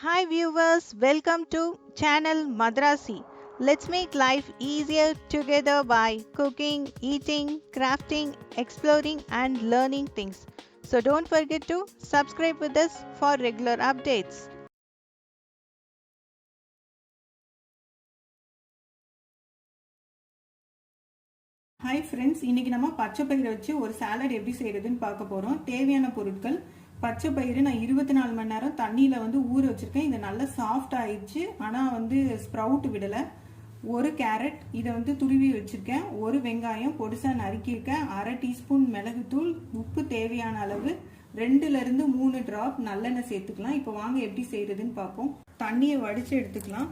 Hi viewers, welcome to channel Madraasi. Let's make life easier together by cooking, eating, crafting, exploring and learning things. So don't forget to subscribe with us for regular updates. Hi friends, இன்னைக்கு நம்ம பச்சை பயிரை வச்சு ஒரு salad எப்படி செய்யறதுன்னு பார்க்க போறோம். தேவையான பொருட்கள் பச்சை பயிறு நான் 24 மணி நேரம் தண்ணியில ஊற வச்சிருக்கேன். இது நல்லா சாஃப்ட் ஆயிடுச்சு. ஆனா ஸ்ப்ரவுட் விடல. ஒரு கேரட் இதை துருவி வச்சிருக்கேன். ஒரு வெங்காயம் பொடிசா நறுக்கியிருக்கேன். அரை டீஸ்பூன் மிளகுத்தூள், உப்பு தேவையான அளவு, 2ல இருந்து 3 டிராப் நல்லெண்ணெய் சேர்த்துக்கலாம். இப்போ வாங்க எப்படி செய்யறதுன்னு பார்ப்போம். தண்ணியை வடிச்சு எடுத்துக்கலாம்.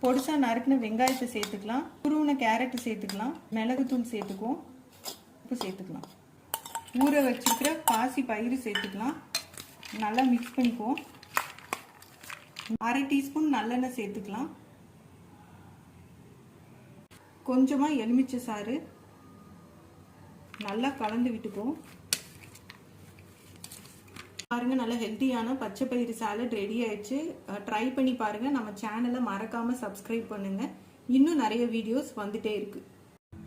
பொடிசா நறுக்கின வெங்காயத்தை சேர்த்துக்கலாம். துருவின கேரட் சேர்த்துக்கலாம். மிளகுத்தூள் சேர்த்துக்குவோம். உப்பு சேர்த்துக்கலாம். ஊற வச்சிருக்கிற பாசி பயிறு சேர்த்துக்கலாம். நல்லா மிக்ஸ் பண்ணிக்குவோம். அரை டீஸ்பூன் நல்லெண்ணெய் சேர்த்துக்கலாம். கொஞ்சமா எலுமிச்சை சாறு நல்லா கலந்து விட்டுக்குவோம். பாருங்க, நல்ல ஹெல்த்தியான பச்சை பயிறு சாலட் ரெடி ஆயிடுச்சு. ட்ரை பண்ணி பாருங்க. நம்ம சேனலை மறக்காம சப்ஸ்கிரைப் பண்ணுங்க. இன்னும் நிறைய வீடியோஸ் வந்துட்டே இருக்கு.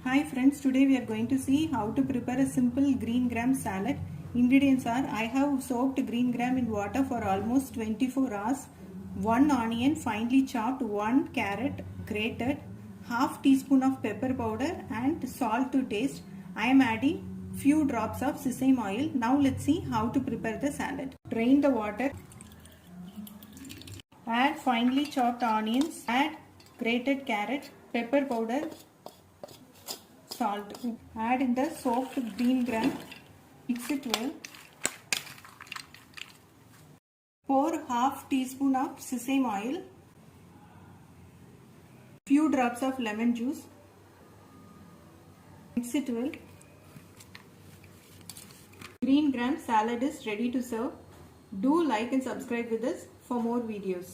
Hi friends, today we are going to see how to prepare a simple green gram salad. Ingredients are: I have soaked green gram in water for almost 24 hours, 1 onion finely chopped, 1 carrot grated, half teaspoon of pepper powder and salt to taste. I am adding few drops of sesame oil. Now let's see how to prepare the salad. Drain the water. Add finely chopped onions. Add grated carrot, pepper powder, salt. Add in the soaked green gram. Mix it well. Pour half teaspoon of sesame oil. Few drops of lemon juice. Mix it well. Green gram salad is ready to serve. Do like and subscribe with us for more videos.